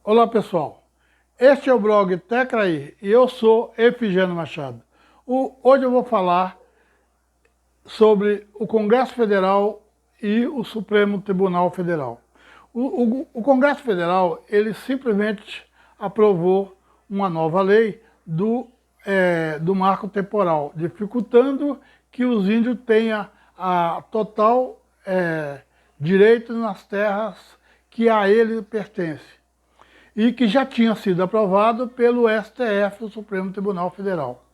Olá pessoal, este é o blog Tecraí e eu sou Efigênio Machado. Hoje eu vou falar sobre o Congresso Federal e o Supremo Tribunal Federal. O Congresso Federal, ele simplesmente aprovou uma nova lei do marco temporal, dificultando que os índios tenham a total direito nas terras que a ele pertence e que já tinha sido aprovado pelo STF, o Supremo Tribunal Federal.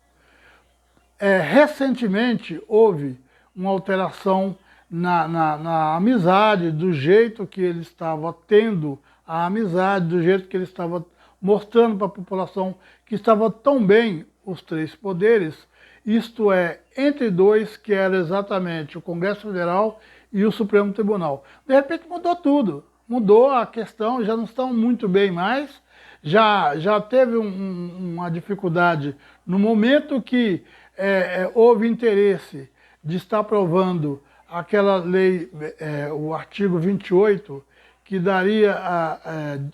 Recentemente houve uma alteração na amizade, do jeito que ele estava tendo a amizade, do jeito que ele estava mostrando para a população que estava tão bem os três poderes, isto é, entre dois, que era exatamente o Congresso Federal e o Supremo Tribunal. De repente mudou tudo, mudou a questão, já não estão muito bem mais, já teve uma dificuldade no momento que houve interesse de estar aprovando aquela lei, o artigo 28, que daria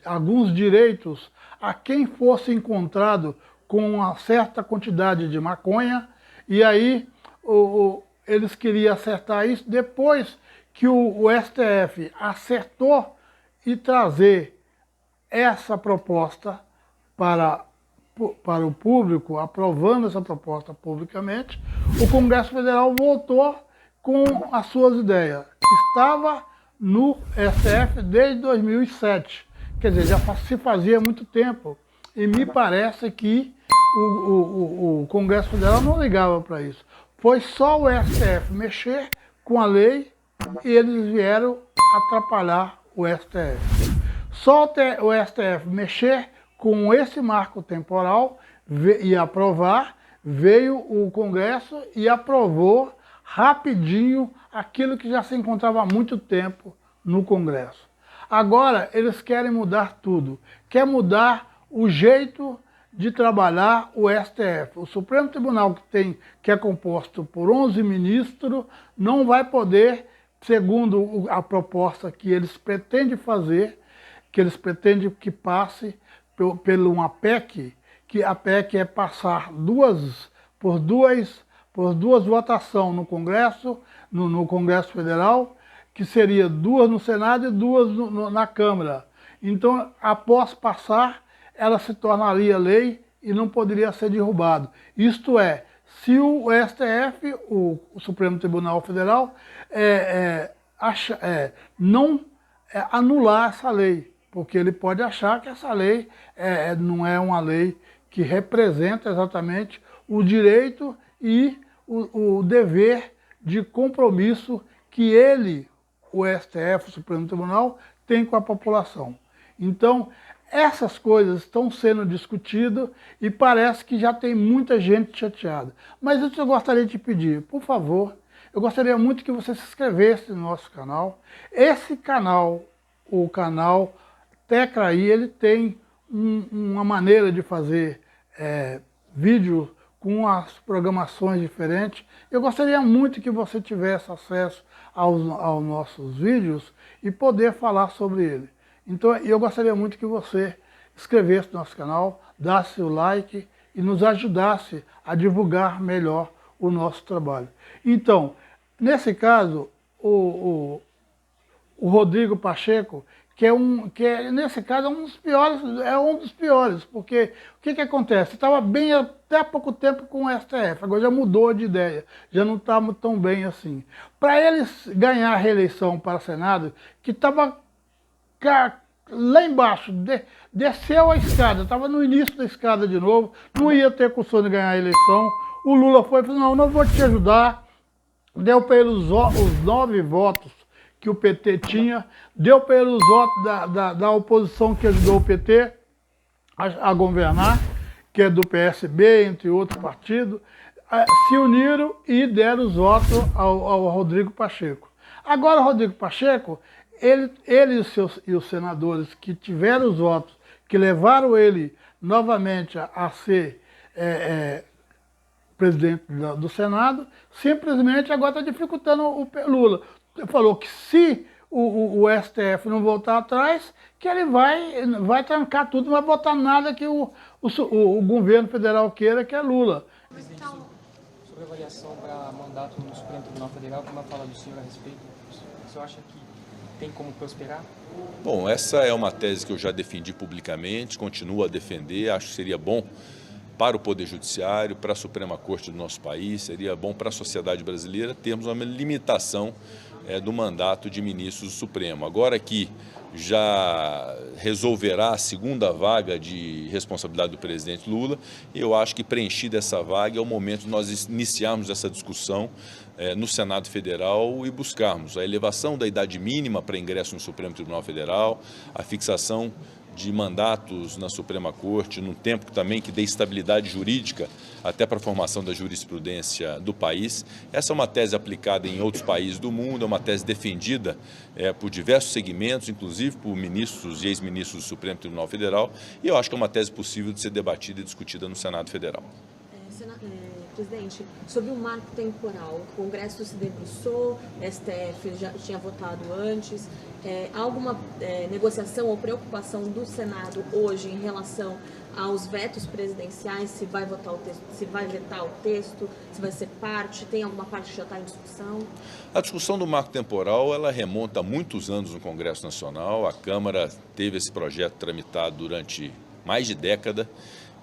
alguns direitos a quem fosse encontrado com uma certa quantidade de maconha, e aí eles queriam acertar isso depois que o STF acertou e trazer essa proposta para o público, aprovando essa proposta publicamente. O Congresso Federal voltou com as suas ideias. Estava no STF desde 2007, quer dizer, já se fazia muito tempo, e me parece que o Congresso Federal não ligava para isso. Foi só o STF mexer com a lei e eles vieram atrapalhar o STF. Só o STF mexer com esse marco temporal e aprovar, veio o Congresso e aprovou rapidinho aquilo que já se encontrava há muito tempo no Congresso. Agora eles querem mudar tudo, quer mudar o jeito de trabalhar o STF. O Supremo Tribunal, que é composto por 11 ministros, não vai poder, segundo a proposta que eles pretendem fazer, que eles pretendem que passe por uma PEC, que a PEC é passar por duas votações no Congresso, no Congresso Federal, que seria duas no Senado e duas na Câmara. Então, após passar, ela se tornaria lei e não poderia ser derrubado. Isto é, se o STF, o Supremo Tribunal Federal, não anular essa lei, porque ele pode achar que essa lei não é uma lei que representa exatamente o direito e o dever de compromisso que ele, o STF, o Supremo Tribunal, tem com a população. Então, essas coisas estão sendo discutidas e parece que já tem muita gente chateada. Mas isso eu gostaria de pedir, por favor, eu gostaria muito que você se inscrevesse no nosso canal. Esse canal, o canal Tecraí, ele tem uma maneira de fazer vídeo com as programações diferentes. Eu gostaria muito que você tivesse acesso aos nossos vídeos e poder falar sobre ele. Então eu gostaria muito que você inscrevesse no nosso canal, desse o like e nos ajudasse a divulgar melhor o nosso trabalho. Então, nesse caso, o Rodrigo Pacheco, nesse caso é um dos piores, porque o que acontece? Estava bem até há pouco tempo com o STF, agora já mudou de ideia, já não está tão bem assim. Para eles ganhar a reeleição para o Senado, que estava lá embaixo, desceu a escada, estava no início da escada de novo, não ia ter condição de ganhar a eleição, o Lula foi e falou, não vou te ajudar, deu para ele os 9 votos que o PT tinha, deu para ele os votos da oposição que ajudou o PT a governar, que é do PSB, entre outros partidos, se uniram e deram os votos ao Rodrigo Pacheco. Agora o Rodrigo Pacheco, ele e os senadores que tiveram os votos, que levaram ele novamente a ser presidente do Senado, simplesmente agora está dificultando o Lula. Falou que se o STF não voltar atrás, que ele vai trancar tudo, não vai botar nada que o governo federal queira, que é Lula. Sobre avaliação para mandato no Supremo Tribunal Federal, como a fala do senhor a respeito, o senhor acha que tem como prosperar? Bom, essa é uma tese que eu já defendi publicamente, continuo a defender, acho que seria bom para o Poder Judiciário, para a Suprema Corte do nosso país, seria bom para a sociedade brasileira termos uma limitação do mandato de ministros do Supremo. Agora que já resolverá a segunda vaga de responsabilidade do presidente Lula, eu acho que preenchida essa vaga é o momento de nós iniciarmos essa discussão no Senado Federal e buscarmos a elevação da idade mínima para ingresso no Supremo Tribunal Federal, a fixação de mandatos na Suprema Corte, num tempo também que dê estabilidade jurídica até para a formação da jurisprudência do país. Essa é uma tese aplicada em outros países do mundo, é uma tese defendida por diversos segmentos, inclusive por ministros e ex-ministros do Supremo Tribunal Federal, e eu acho que é uma tese possível de ser debatida e discutida no Senado Federal. Presidente, sobre o marco temporal, o Congresso se debruçou, STF já tinha votado antes, há alguma negociação ou preocupação do Senado hoje em relação aos vetos presidenciais, se vai votar o texto, se vai vetar o texto, se vai ser parte, tem alguma parte que já está em discussão? A discussão do marco temporal, ela remonta a muitos anos no Congresso Nacional, a Câmara teve esse projeto tramitado durante mais de década,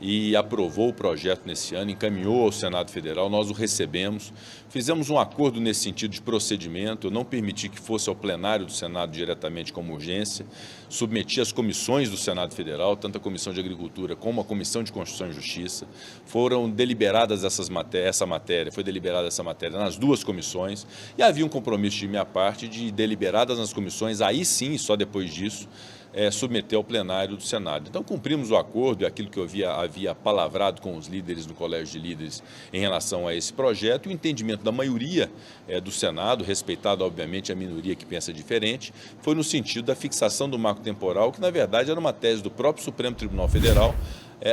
e aprovou o projeto nesse ano, encaminhou ao Senado Federal, nós o recebemos, fizemos um acordo nesse sentido de procedimento, eu não permiti que fosse ao plenário do Senado diretamente como urgência, submeti às comissões do Senado Federal, tanto a Comissão de Agricultura como a Comissão de Constituição e Justiça, foram deliberadas essa matéria, foi deliberada essa matéria nas duas comissões, e havia um compromisso de minha parte de deliberadas nas comissões, aí sim, só depois disso, submeter ao plenário do Senado. Então cumprimos o acordo e aquilo que eu havia palavrado com os líderes no Colégio de Líderes em relação a esse projeto, e o entendimento da maioria do Senado, respeitado obviamente a minoria que pensa diferente, foi no sentido da fixação do marco temporal, que na verdade era uma tese do próprio Supremo Tribunal Federal,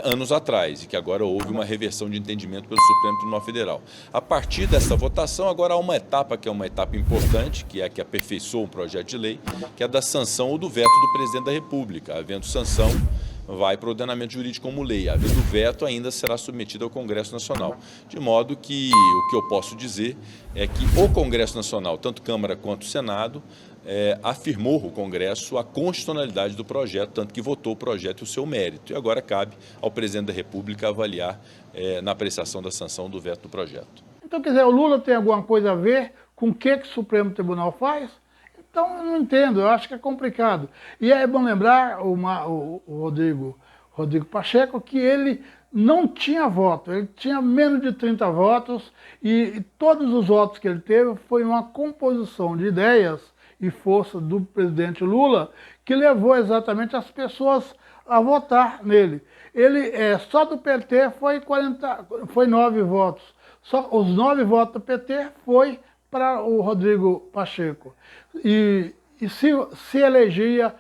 anos atrás, e que agora houve uma reversão de entendimento pelo Supremo Tribunal Federal. A partir dessa votação, agora há uma etapa que é uma etapa importante, que é a que aperfeiçoa o projeto de lei, que é a da sanção ou do veto do presidente da República. Havendo sanção, vai para o ordenamento jurídico como lei. Havendo veto, ainda será submetido ao Congresso Nacional. De modo que o que eu posso dizer é que o Congresso Nacional, tanto Câmara quanto Senado, afirmou o Congresso a constitucionalidade do projeto, tanto que votou o projeto e o seu mérito. E agora cabe ao presidente da República avaliar na apreciação da sanção do veto do projeto. Então, quer dizer, o Lula tem alguma coisa a ver com o que o Supremo Tribunal faz? Então, eu não entendo, eu acho que é complicado. E é bom lembrar o Rodrigo Pacheco que ele não tinha voto, ele tinha menos de 30 votos e todos os votos que ele teve foi uma composição de ideias e força do presidente Lula que levou exatamente as pessoas a votar nele. Ele, só do PT foi 9 votos, só os 9 votos do PT foi para o Rodrigo Pacheco. E se elegia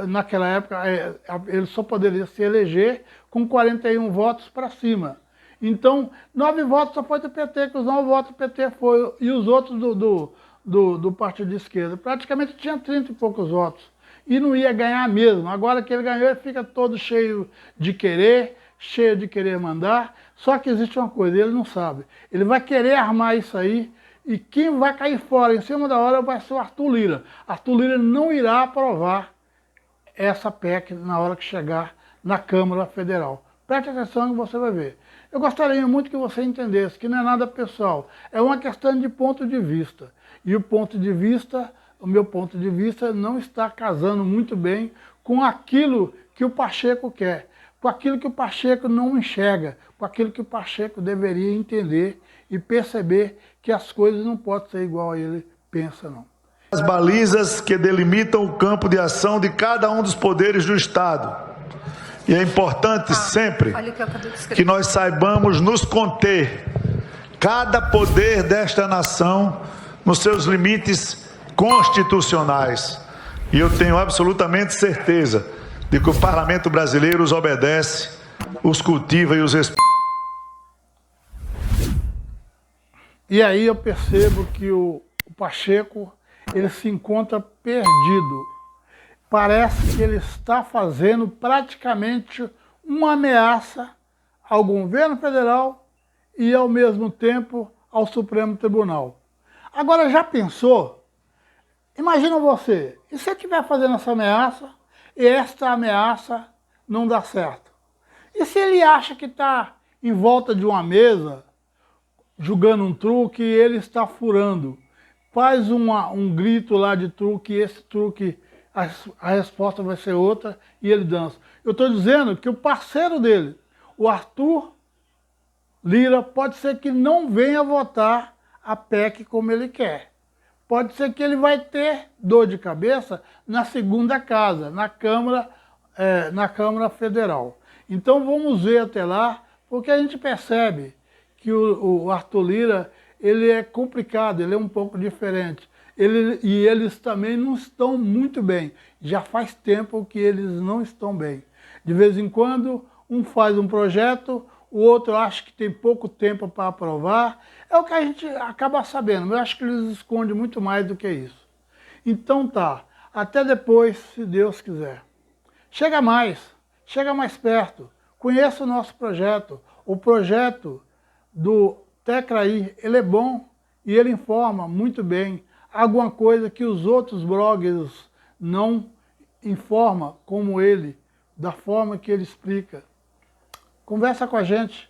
naquela época, ele só poderia se eleger com 41 votos para cima. Então, 9 votos só foi do PT, que os 9 votos do PT foi, e os outros do partido de esquerda. Praticamente tinha 30 e poucos votos. E não ia ganhar mesmo. Agora que ele ganhou, ele fica todo cheio de querer mandar. Só que existe uma coisa, ele não sabe. Ele vai querer armar isso aí, e quem vai cair fora em cima da hora vai ser o Arthur Lira. Arthur Lira não irá aprovar essa PEC na hora que chegar na Câmara Federal. Preste atenção que você vai ver. Eu gostaria muito que você entendesse que não é nada pessoal, é uma questão de ponto de vista. E o meu ponto de vista não está casando muito bem com aquilo que o Pacheco quer, com aquilo que o Pacheco não enxerga, com aquilo que o Pacheco deveria entender e perceber que as coisas não podem ser igual a ele pensa, não. As balizas que delimitam o campo de ação de cada um dos poderes do Estado. E é importante sempre que nós saibamos nos conter, cada poder desta nação, nos seus limites constitucionais. E eu tenho absolutamente certeza de que o Parlamento brasileiro os obedece, os cultiva e os respeita. E aí eu percebo que o Pacheco, ele se encontra perdido. Parece que ele está fazendo praticamente uma ameaça ao governo federal e, ao mesmo tempo, ao Supremo Tribunal. Agora, já pensou? Imagina você, e se eu estiver fazendo essa ameaça e esta ameaça não dá certo? E se ele acha que está em volta de uma mesa, jogando um truque, e ele está furando? Faz um grito lá de truque, e esse truque, a resposta vai ser outra, e ele dança. Eu estou dizendo que o parceiro dele, o Arthur Lira, pode ser que não venha votar a PEC como ele quer. Pode ser que ele vai ter dor de cabeça na segunda casa, na Câmara Federal. Então vamos ver até lá, porque a gente percebe que o Arthur Lira, ele é complicado, ele é um pouco diferente. E eles também não estão muito bem. Já faz tempo que eles não estão bem. De vez em quando, um faz um projeto, o outro acha que tem pouco tempo para aprovar. É o que a gente acaba sabendo, mas eu acho que eles escondem muito mais do que isso. Então tá, até depois, se Deus quiser. Chega mais perto, conheça o nosso projeto. O projeto do Tecraí, ele é bom e ele informa muito bem alguma coisa que os outros bloggers não informam como ele, da forma que ele explica. Conversa com a gente.